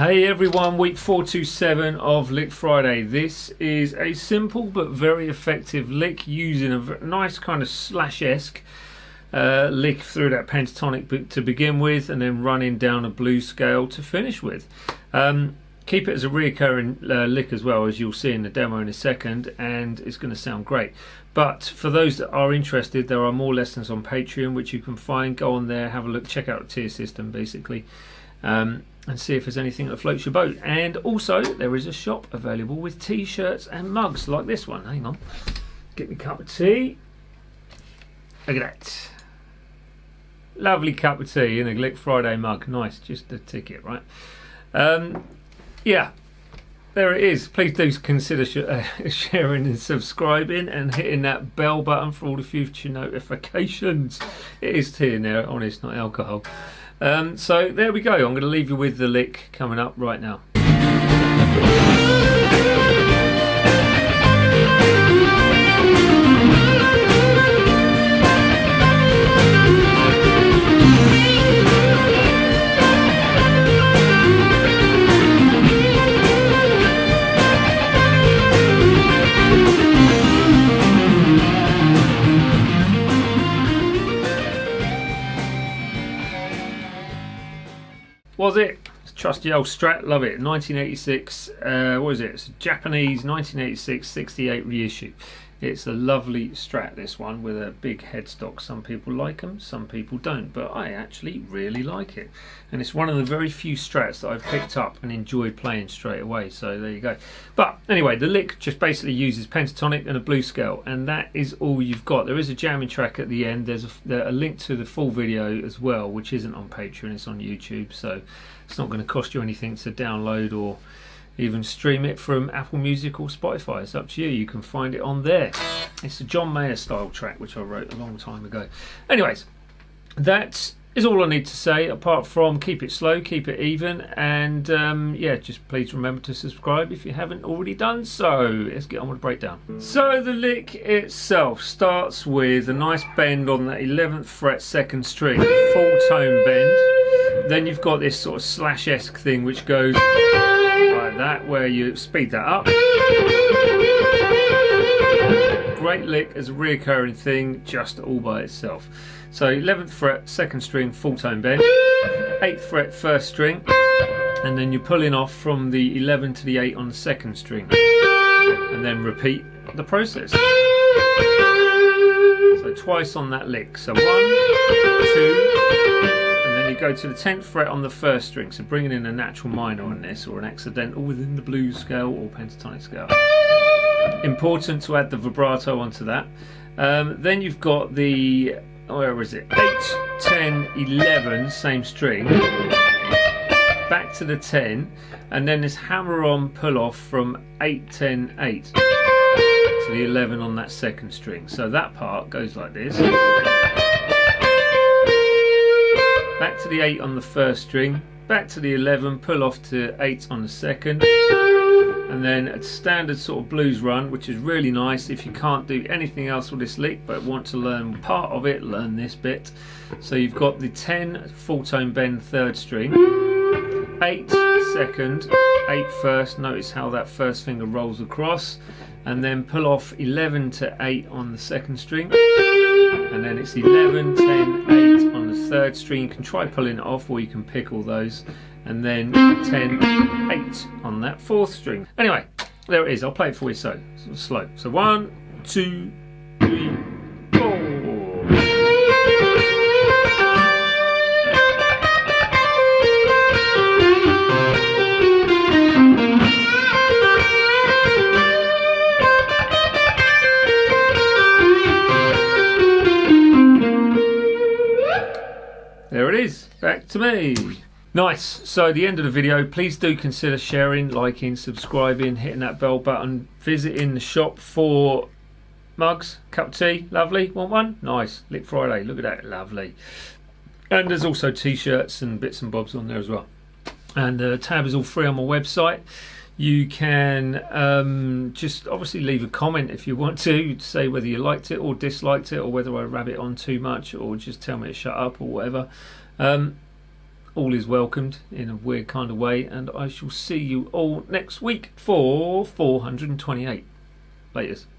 Hey everyone, week 427 of Lick Friday. This is a simple but very effective lick using a nice kind of slash-esque lick through that pentatonic to begin with, and then running down a blues scale to finish with. Keep it as a reoccurring lick as well, as you'll see in the demo in a second, and it's going to sound great. But for those that are interested, there are more lessons on Patreon which you can find. Go on there, have a look, check out the tier system basically. And see if there's anything that floats your boat. And also there is a shop available with t-shirts and mugs like this one. Hang on, get me a cup of tea. Look at that, lovely cup of tea in a Lick Friday mug. Nice, just a ticket, right? Yeah, there it is. Please do consider sharing and subscribing and hitting that bell button for all the future notifications. It is tea in there, honest, not alcohol. So there we go. I'm going to leave you with the lick coming up right now. Was it? It's trusty old Strat, love it. 1986, what is it? It's a Japanese 1986 68 reissue. It's a lovely Strat, this one, with a big headstock. Some people like them, some people don't, but I actually really like it. And it's one of the very few Strats that I've picked up and enjoyed playing straight away, so there you go. But anyway, the lick just basically uses pentatonic and a blues scale, and that is all you've got. There is a jamming track at the end. There's a link to the full video as well, which isn't on Patreon, it's on YouTube, so it's not going to cost you anything to download or even stream it from Apple Music or Spotify. It's up to you. You can find it on there. It's a John Mayer style track which I wrote a long time ago. Anyways, that is all I need to say, apart from keep it slow, keep it even, and yeah, just please remember to subscribe if you haven't already done so. Let's get on with the breakdown. So the lick itself starts with a nice bend on the 11th fret 2nd string, full tone bend. Then you've got this sort of slash-esque thing which goes like that, where you speed that up. Great lick as a reoccurring thing, just all by itself. So 11th fret 2nd string, full tone bend, 8th fret 1st string, and then you're pulling off from the 11 to the 8 on the 2nd string, and then repeat the process. So twice on that lick. So 1, 2, and then you go to the 10th fret on the 1st string, so bringing in a natural minor on this, or an accidental within the blues scale or pentatonic scale. Important to add the vibrato onto that. Then you've got the, where is it, 8, 10, 11, same string, back to the 10, and then this hammer on pull off from 8, 10, 8 to the 11 on that 2nd string. So that part goes like this. Back to the 8 on the 1st string, back to the 11, pull off to 8 on the 2nd, and then a standard sort of blues run, which is really nice if you can't do anything else with this lick but want to learn part of it, learn this bit. So you've got the 10 full tone bend 3rd string, 8 2nd, 8 1st, notice how that 1st finger rolls across, and then pull off 11 to 8 on the 2nd string, and then it's 11, 10, 8 on the 3rd string. You can try pulling it off, or you can pick all those, and then 10, 8 on that 4th string. Anyway, there it is. I'll play it for you so slow. So 1, 2, 3, 4. There it is, back to me. Nice. So the end of the video, please do consider sharing, liking, subscribing, hitting that bell button, visiting the shop for mugs, cup of tea, lovely, want one? Nice, Lick Friday, look at that, lovely. And there's also t-shirts and bits and bobs on there as well. And the tab is all free on my website. You can just obviously leave a comment if you want to say whether you liked it or disliked it, or whether I rabbit on too much, or just tell me to shut up or whatever. all is welcomed in a weird kind of way, and I shall see you all next week for 428. Laters.